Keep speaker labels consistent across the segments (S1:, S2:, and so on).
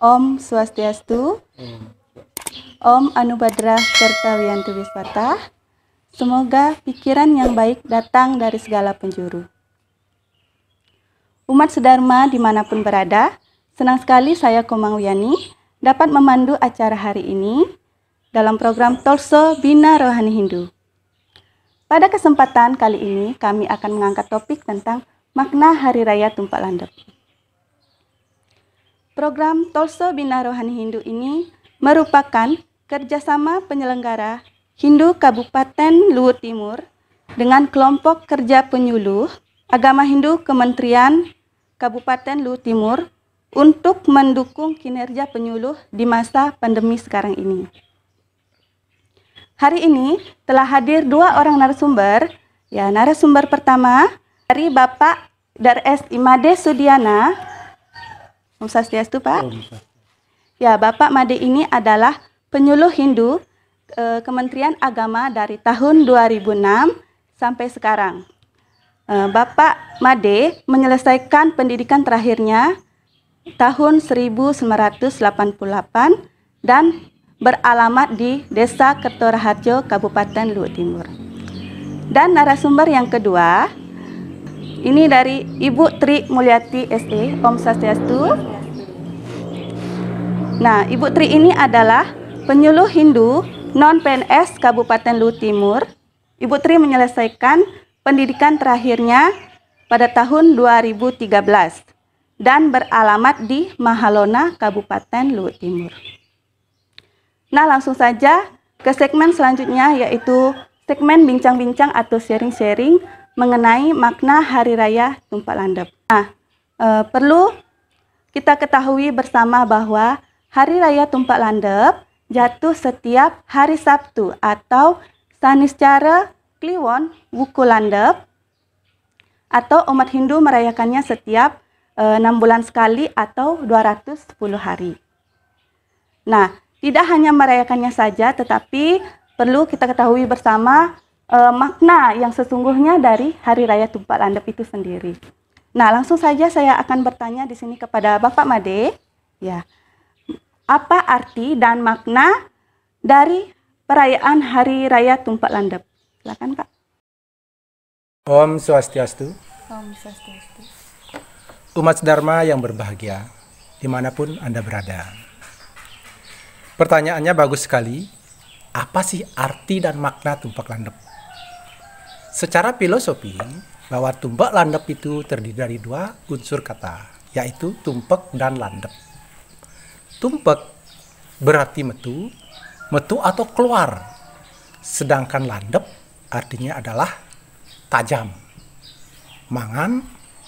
S1: Om Swastiastu, Om Anubhadra Serta Wiyantu Wiswata. Semoga pikiran yang baik datang dari segala penjuru. Umat sedharma dimanapun berada, senang sekali saya Komang Wiyani dapat memandu acara hari ini dalam program Torso Bina Rohani Hindu. Pada kesempatan kali ini kami akan mengangkat topik tentang makna Hari Raya Tumpak Landep. Program Torso Bina Rohani Hindu ini merupakan kerjasama penyelenggara Hindu Kabupaten Luhut Timur dengan kelompok kerja penyuluh Agama Hindu Kementerian Kabupaten Luhut Timur untuk mendukung kinerja penyuluh di masa pandemi sekarang ini. Hari ini telah hadir 2 orang narasumber. Ya, narasumber pertama dari Bapak Drs. Imade Sudiana. Om Swastiastu, Pak. Ya, Bapak Made ini adalah penyuluh Hindu Kementerian Agama dari tahun 2006 sampai sekarang. Bapak Made menyelesaikan pendidikan terakhirnya tahun 1988 dan beralamat di Desa Kertoraharjo, Kabupaten Luhut Timur. Dan narasumber yang kedua, ini dari Ibu Tri Mulyati SE, Om Swastiastu. Nah, Ibu Tri ini adalah penyuluh Hindu non-PNS Kabupaten Luhut Timur. Ibu Tri menyelesaikan pendidikan terakhirnya pada tahun 2013 dan beralamat di Mahalona, Kabupaten Luhut Timur. Nah, langsung saja ke segmen selanjutnya, yaitu segmen bincang-bincang atau sharing-sharing mengenai makna Hari Raya Tumpak Landep. Nah, perlu kita ketahui bersama bahwa Hari Raya Tumpak Landep jatuh setiap hari Sabtu atau Saniscara Kliwon Wuku Landep, atau umat Hindu merayakannya setiap 6 bulan sekali atau 210 hari. Nah, tidak hanya merayakannya saja, tetapi perlu kita ketahui bersama makna yang sesungguhnya dari Hari Raya Tumpak Landep itu sendiri. Nah, langsung saja saya akan bertanya di sini kepada Bapak Made, ya, apa arti dan makna dari perayaan Hari Raya Tumpak Landep? Silakan, Kak.
S2: Om Swastiastu.
S1: Om Swastiastu.
S2: Umat sedharma yang berbahagia, dimanapun Anda berada. Pertanyaannya bagus sekali. Apa sih arti dan makna Tumpak Landep? Secara filosofi, bahwa Tumpak Landep itu terdiri dari 2 unsur kata, yaitu tumpek dan landep. Tumpek berarti metu, metu atau keluar. Sedangkan landep artinya adalah tajam. Mangan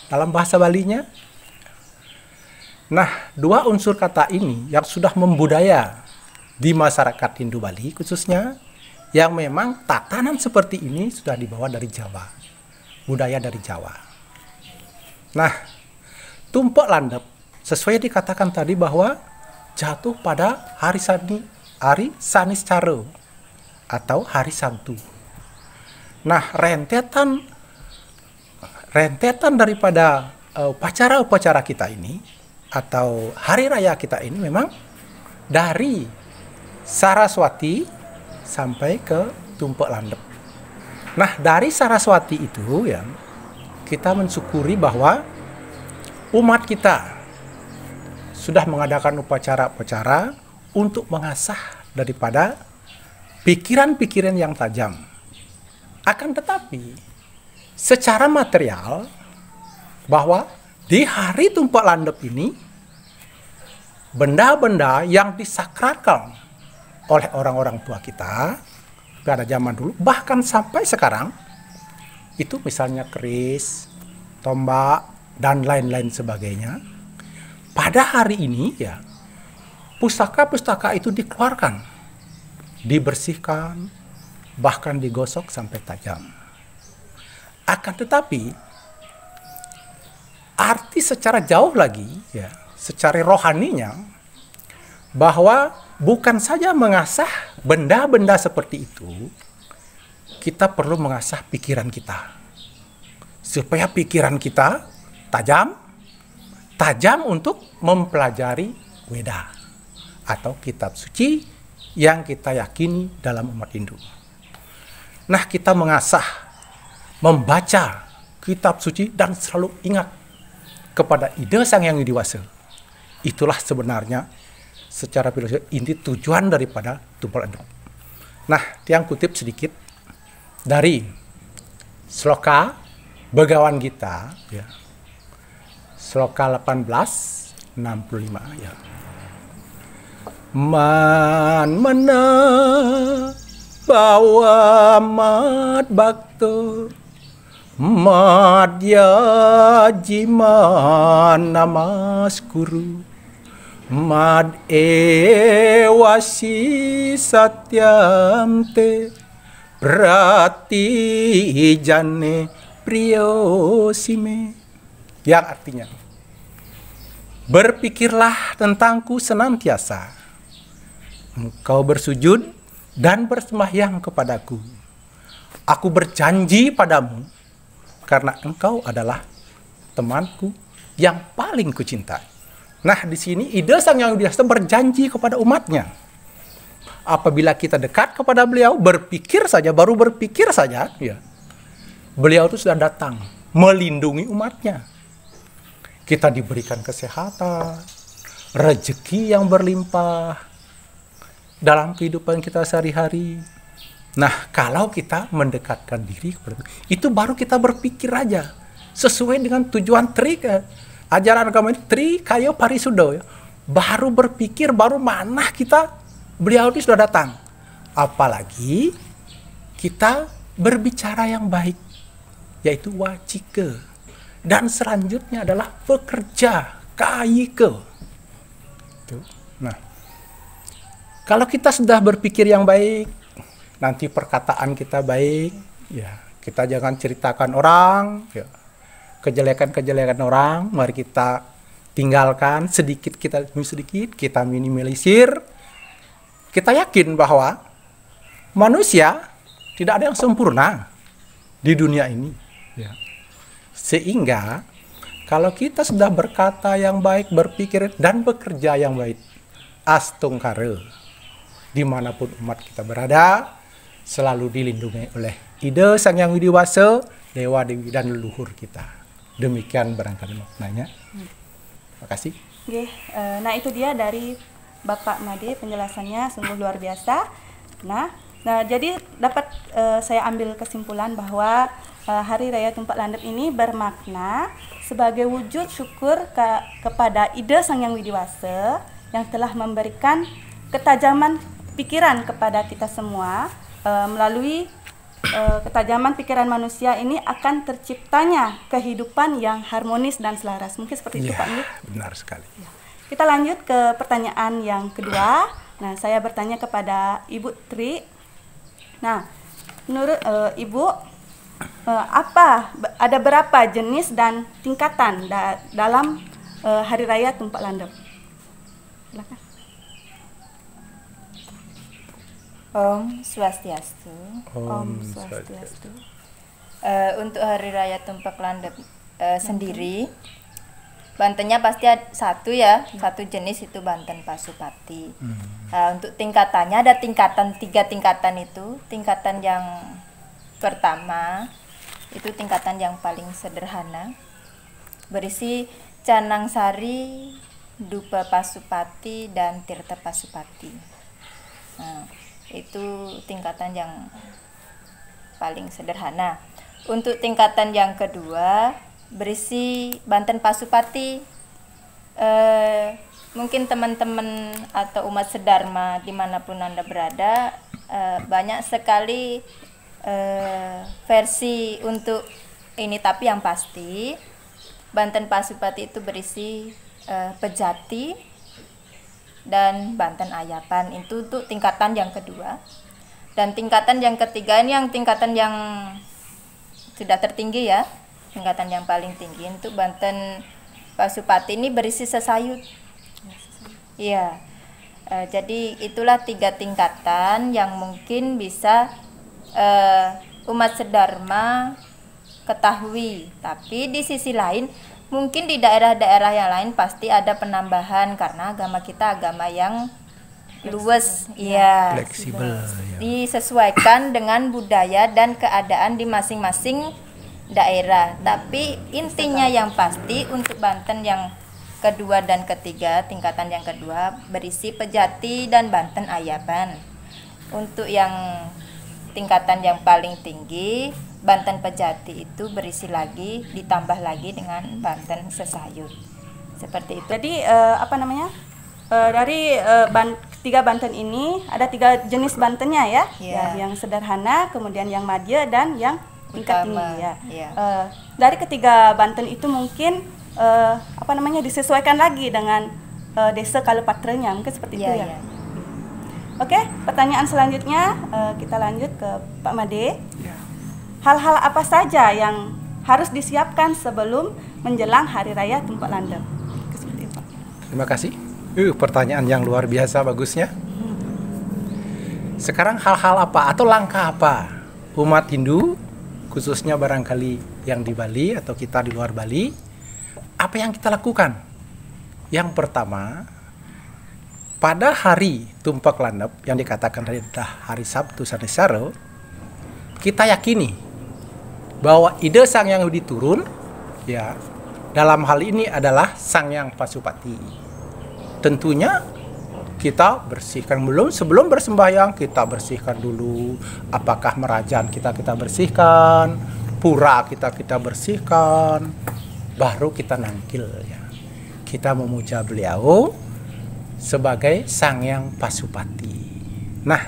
S2: dalam bahasa Balinya. Nah, 2 unsur kata ini yang sudah membudaya di masyarakat Hindu Bali khususnya, yang memang tatanan seperti ini sudah dibawa dari Jawa, budaya dari Jawa. Nah, Tumpak Landep sesuai dikatakan tadi bahwa jatuh pada hari Saniscara atau hari Sabtu. Nah, rentetan daripada upacara-upacara kita ini atau hari raya kita ini memang dari Saraswati sampai ke Tumpak Landep. Nah, dari Saraswati itu ya, kita mensyukuri bahwa umat kita sudah mengadakan upacara-upacara untuk mengasah daripada pikiran-pikiran yang tajam. Akan tetapi, secara material, bahwa di hari Tumpak Landep ini, benda-benda yang disakralkan oleh orang-orang tua kita pada zaman dulu, bahkan sampai sekarang, itu misalnya keris, tombak, dan lain-lain sebagainya. Pada hari ini ya, pustaka-pustaka itu dikeluarkan, dibersihkan, bahkan digosok sampai tajam. Akan tetapi, arti secara jauh lagi, ya, secara rohaninya, bahwa bukan saja mengasah benda-benda seperti itu, kita perlu mengasah pikiran kita. Supaya pikiran kita tajam untuk mempelajari Weda atau kitab suci yang kita yakini dalam umat Hindu. Nah, kita mengasah, membaca kitab suci dan selalu ingat kepada ide Sang Hyang Widi Wasa. Itulah sebenarnya secara filosofi inti tujuan daripada Tumpal Landep. Nah, Tiang kutip sedikit dari Sloka Begawan Gita, ya. Sloka 1865, ya. Man mana bawa mat bakto madya jiman namaskuru mad ewasi satyam te prati jane priyosime, yang artinya berpikirlah tentangku senantiasa, engkau bersujud dan bersembahyang kepadaku. Aku berjanji padamu karena engkau adalah temanku yang paling kucintai. Nah, di sini ide Sang Hyang Widi Wasa berjanji kepada umatnya. Apabila kita dekat kepada beliau, berpikir saja, baru berpikir saja, ya, beliau itu sudah datang melindungi umatnya. Kita diberikan kesehatan, rezeki yang berlimpah dalam kehidupan kita sehari-hari. Nah, kalau kita mendekatkan diri kepada itu, baru kita berpikir aja sesuai dengan tujuan trik ajaran agama ini, tri kayo parisudo, ya. Baru berpikir, baru mana kita beliau itu sudah datang. Apalagi kita berbicara yang baik, yaitu wacike, dan selanjutnya adalah bekerja kayike. Nah, kalau kita sudah berpikir yang baik, nanti perkataan kita baik, ya, kita jangan ceritakan orang, ya, kejelekan-kejelekan orang, mari kita tinggalkan sedikit, kita minimalisir. Kita yakin bahwa manusia tidak ada yang sempurna di dunia ini, ya. Sehingga kalau kita sudah berkata yang baik, berpikir dan bekerja yang baik, astungkare, dimanapun umat kita berada, selalu dilindungi oleh ide Sang Hyang Widi Wasa, Dewa Dewi dan leluhur kita. Demikian barangkali maknanya. Terima kasih.
S1: Oke, nah itu dia dari Bapak Made, penjelasannya sungguh luar biasa. Nah jadi dapat saya ambil kesimpulan bahwa Hari Raya Tumpak Landep ini bermakna sebagai wujud syukur kepada ide Sang Hyang Widi Wasa yang telah memberikan ketajaman pikiran kepada kita semua. Melalui ketajaman pikiran manusia ini akan terciptanya kehidupan yang harmonis dan selaras. Mungkin seperti itu,
S2: Ya,
S1: Pak Nid.
S2: benar sekali.
S1: Ya. Kita lanjut ke pertanyaan yang kedua. Nah, saya bertanya kepada Ibu Tri. Nah, menurut Ibu, ada berapa jenis dan tingkatan dalam Hari Raya Tumpak Landep? Silakan.
S3: Om Swastiastu.
S1: Om Swastiastu.
S3: Untuk Hari Raya Tumpak Landep sendiri, Bantennya pasti ada satu ya, satu jenis itu Banten Pasupati. Untuk tingkatannya ada tiga tingkatan itu. Tingkatan yang pertama itu tingkatan yang paling sederhana, berisi Canang Sari, Dupa Pasupati, dan Tirta Pasupati. Nah, itu tingkatan yang paling sederhana. Untuk tingkatan yang kedua berisi Banten Pasupati. Mungkin teman-teman atau umat sedharma dimanapun Anda berada, banyak sekali versi untuk ini, tapi yang pasti Banten Pasupati itu berisi Pejati dan Banten Ayapan. Itu untuk tingkatan yang kedua. Dan tingkatan yang ketiga ini yang tingkatan yang sudah tertinggi ya, tingkatan yang paling tinggi. Untuk Banten Pasupati ini berisi Sesayut. Iya. Jadi itulah tiga tingkatan yang mungkin bisa umat sedharma ketahui. Tapi di sisi lain Mungkin di daerah-daerah yang lain pasti ada penambahan karena agama kita agama yang luas, iya,
S2: Fleksibel. Ya.
S3: disesuaikan dengan budaya dan keadaan di masing-masing daerah. Tapi intinya yang pasti untuk Banten yang kedua dan ketiga, tingkatan yang kedua berisi Pejati dan Banten Ayaban. Untuk yang tingkatan yang paling tinggi, Banten Pejati itu berisi lagi, ditambah lagi dengan Banten Sesayun. Seperti itu.
S1: Jadi dari tiga Banten ini ada 3 jenis Bantennya ya,
S3: Iya.
S1: yang sederhana, kemudian yang madya dan yang tingkat
S3: Utama,
S1: tinggi ya.
S3: iya.
S1: Dari ketiga Banten itu mungkin disesuaikan lagi dengan desa Kalepatranya, mungkin seperti itu
S3: Iya,
S1: ya.
S3: iya.
S1: Oke, pertanyaan selanjutnya kita lanjut ke Pak Made.
S2: Ya.
S1: Hal-hal apa saja yang harus disiapkan sebelum menjelang Hari Raya Tumpak Landep? Seperti itu, Pak.
S2: Terima kasih. Pertanyaan yang luar biasa bagusnya. Sekarang hal-hal apa atau langkah apa umat Hindu, khususnya barangkali yang di Bali atau kita di luar Bali, apa yang kita lakukan? Yang pertama, pada hari Tumpak Landep yang dikatakan tadi adalah hari Sabtu Sanesaro, kita yakini bahwa ide Sang Yang Widi turun, ya, dalam hal ini adalah Sang Yang Pasupati. Tentunya kita bersihkan sebelum bersembahyang kita bersihkan dulu, apakah merajan kita bersihkan, pura kita bersihkan, baru kita nangkil ya. Kita memuja beliau sebagai Sang Yang Pasupati. Nah,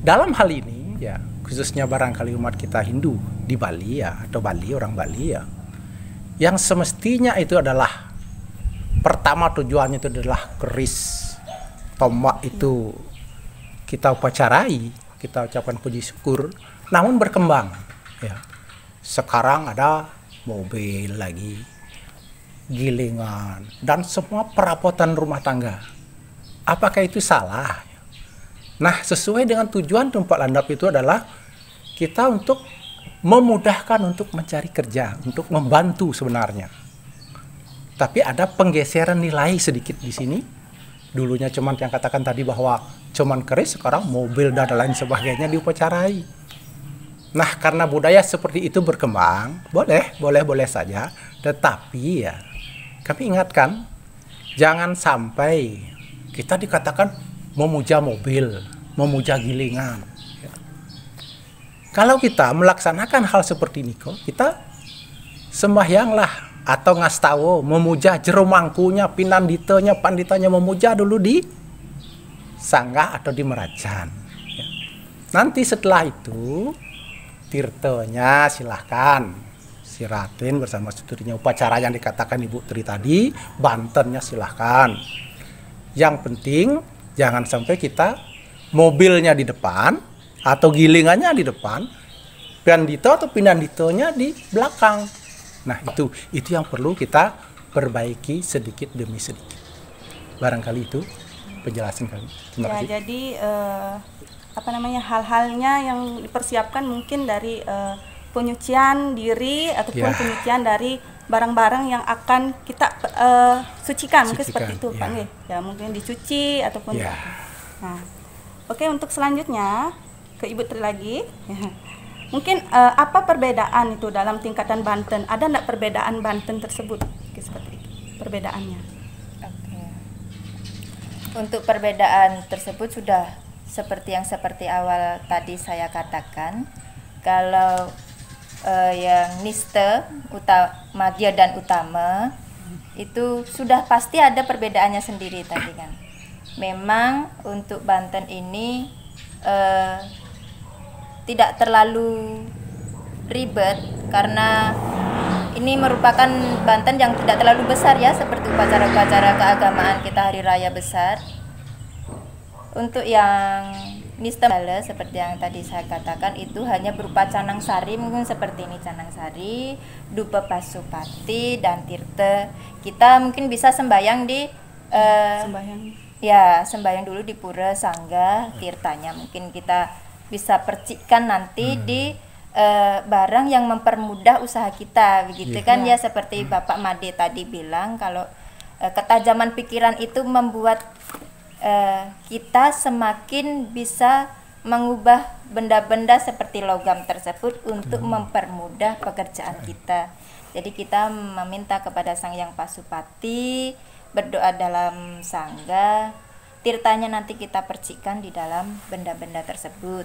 S2: dalam hal ini ya, khususnya barangkali umat kita Hindu di Bali ya, atau Bali, orang Bali ya, yang semestinya itu adalah pertama tujuannya itu adalah keris tombak itu kita upacarai, kita ucapkan puji syukur, namun berkembang ya. Sekarang ada mobil lagi, gilingan, dan semua perabotan rumah tangga. Apakah itu salah? Nah, sesuai dengan tujuan Tumpak Landep itu adalah kita untuk memudahkan untuk mencari kerja, untuk membantu sebenarnya. Tapi ada penggeseran nilai sedikit di sini. Dulunya cuman yang katakan tadi bahwa cuman keris, sekarang mobil dan lain sebagainya diupacarai. Nah, karena budaya seperti itu berkembang, boleh saja. Tetapi ya, kami ingatkan, jangan sampai kita dikatakan memuja mobil, memuja gilingan. Ya. Kalau kita melaksanakan hal seperti ini, kita sembahyanglah atau ngastawo memuja jero mangkunya, pinanditanya, panditanya memuja dulu di sanggah atau di merajan. Ya. Nanti setelah itu tirtonya silahkan siratin bersama sutrinya, upacara yang dikatakan Ibu Tri tadi, bantennya silahkan. Yang penting jangan sampai kita mobilnya di depan atau gilingannya di depan, pandito atau pinanditonya di belakang. Nah, itu yang perlu kita perbaiki sedikit demi sedikit. Barangkali itu penjelasan kami. Terima kasih.
S1: Jadi hal-halnya yang dipersiapkan mungkin dari penyucian diri ataupun penyucian dari barang-barang yang akan kita sucikan, mungkin seperti itu, Pak. Ya, mungkin dicuci ataupun Nah, oke, untuk selanjutnya ke Ibu Tri lagi. Mungkin apa perbedaan itu dalam tingkatan Banten? Ada enggak perbedaan Banten tersebut? Oke, seperti itu perbedaannya.
S3: Oke. Untuk perbedaan tersebut sudah seperti awal tadi saya katakan. Kalau yang niste, madya dan utama itu sudah pasti ada perbedaannya sendiri tadi kan. Memang untuk Banten ini tidak terlalu ribet karena ini merupakan Banten yang tidak terlalu besar ya, seperti upacara-upacara keagamaan kita hari raya besar. Untuk yang Nistembala seperti yang tadi saya katakan itu hanya berupa canang sari, mungkin seperti ini canang sari, dupa pasupati dan tirte. Kita mungkin bisa sembahyang di sembahyang dulu di pura sangga tirtanya, mungkin kita bisa percikan nanti di barang yang mempermudah usaha kita, begitu kan
S1: Iya.
S3: ya, seperti Bapak Made tadi bilang kalau ketajaman pikiran itu membuat kita semakin bisa mengubah benda-benda seperti logam tersebut untuk mempermudah pekerjaan kita. Jadi kita meminta kepada Sang Hyang Pasupati, berdoa dalam sangga, tirtanya nanti kita percikan di dalam benda-benda tersebut.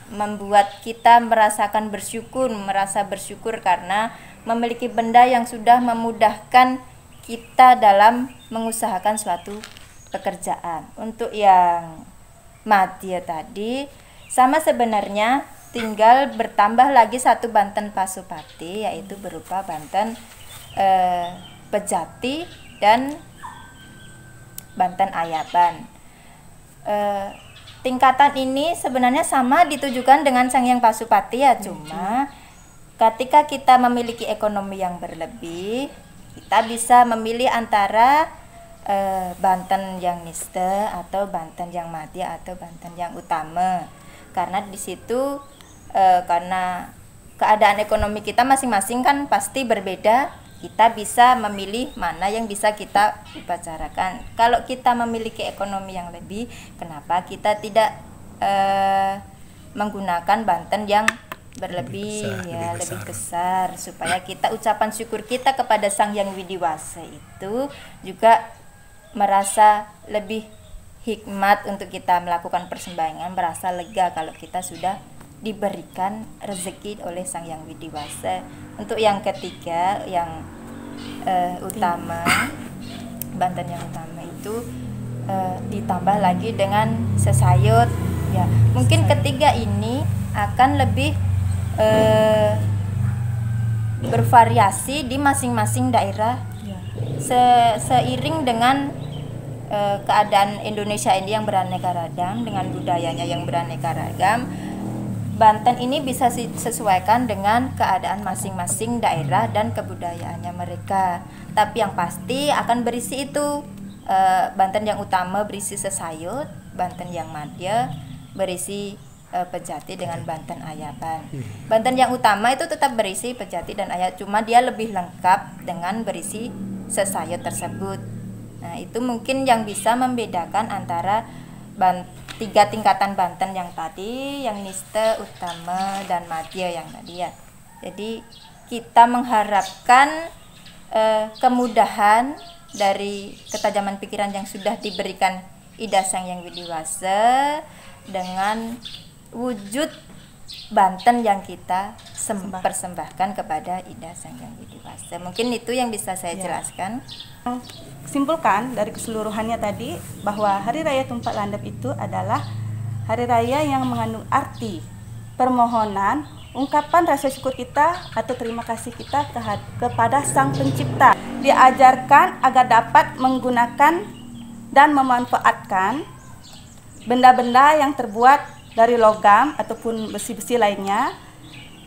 S3: Membuat kita merasakan bersyukur, merasa bersyukur karena memiliki benda yang sudah memudahkan kita dalam mengusahakan suatu pekerjaan. Untuk yang madya tadi sama sebenarnya, tinggal bertambah lagi satu Banten Pasupati, yaitu berupa Banten Pejati dan Banten Ayaban. Tingkatan ini sebenarnya sama ditujukan dengan Sang Hyang Pasupati ya, cuma ketika kita memiliki ekonomi yang berlebih, kita bisa memilih antara Banten yang Niste atau Banten yang Madya atau Banten yang Utama. Karena di situ karena keadaan ekonomi kita masing-masing kan pasti berbeda, kita bisa memilih mana yang bisa kita upacarakan. Kalau kita memiliki ekonomi yang lebih, kenapa kita tidak menggunakan Banten yang berlebih, lebih besar, supaya kita ucapan syukur kita kepada Sang Hyang Widiwasa itu juga merasa lebih hikmat untuk kita melakukan persembahyan, merasa lega kalau kita sudah diberikan rezeki oleh Sang Hyang Widiwasa. Untuk yang ketiga, yang utama, Banten yang utama itu ditambah lagi dengan sesayut ya. Mungkin ketiga ini akan lebih bervariasi di masing-masing daerah seiring dengan keadaan Indonesia ini yang beraneka ragam, dengan budayanya yang beraneka ragam. Banten ini bisa disesuaikan dengan keadaan masing-masing daerah dan kebudayaannya mereka. Tapi yang pasti akan berisi itu, Banten yang utama berisi sesayut, Banten yang madya berisi Pejati dengan Banten Ayaban. Banten yang utama itu tetap berisi Pejati dan Ayat, cuma dia lebih lengkap dengan berisi sesayut tersebut. Nah, itu mungkin yang bisa membedakan antara tiga tingkatan Banten yang tadi, yang Niste, Utama, dan Madya yang tadi ya. Jadi kita mengharapkan kemudahan dari ketajaman pikiran yang sudah diberikan Ida Sang Hyang Widiwasa dengan wujud Banten yang kita persembahkan kepada Ida Sang Hyang Widiwasa. Mungkin itu yang bisa saya jelaskan.
S1: Simpulkan dari keseluruhannya tadi bahwa Hari Raya Tumpak Landep itu adalah hari raya yang mengandung arti permohonan, ungkapan rasa syukur kita atau terima kasih kita kepada Sang Pencipta. Diajarkan agar dapat menggunakan dan memanfaatkan benda-benda yang terbuat dari logam ataupun besi-besi lainnya,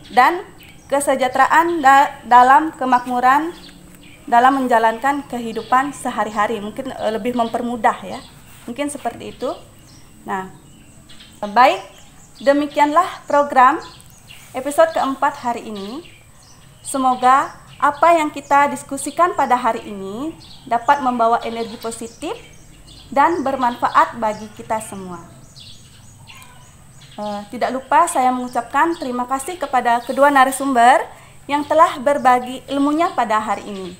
S1: dan kesejahteraan dalam kemakmuran dalam menjalankan kehidupan sehari-hari, mungkin lebih mempermudah ya, mungkin seperti itu. Nah, baik, demikianlah program episode keempat hari ini. Semoga apa yang kita diskusikan pada hari ini dapat membawa energi positif dan bermanfaat bagi kita semua. Tidak lupa saya mengucapkan terima kasih kepada kedua narasumber yang telah berbagi ilmunya pada hari ini.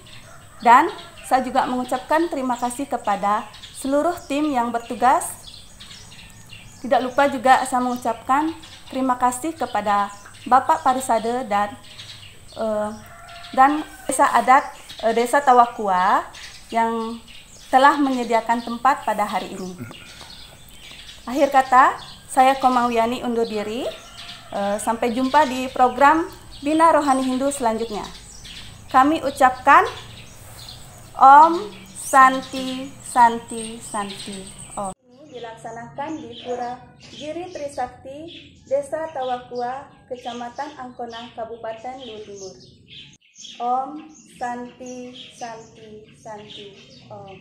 S1: Dan saya juga mengucapkan terima kasih kepada seluruh tim yang bertugas. Tidak lupa juga saya mengucapkan terima kasih kepada Bapak Parisade dan Desa Adat Desa Tawakua yang telah menyediakan tempat pada hari ini. Akhir kata, saya Komawiani undur diri. Sampai jumpa di program Bina Rohani Hindu selanjutnya. Kami ucapkan Om Santi Santi Santi Om. Ini dilaksanakan di Pura Giri Trisakti, Desa Tawakua, Kecamatan Angkona, Kabupaten Luwu Timur. Om Santi Santi Santi Om.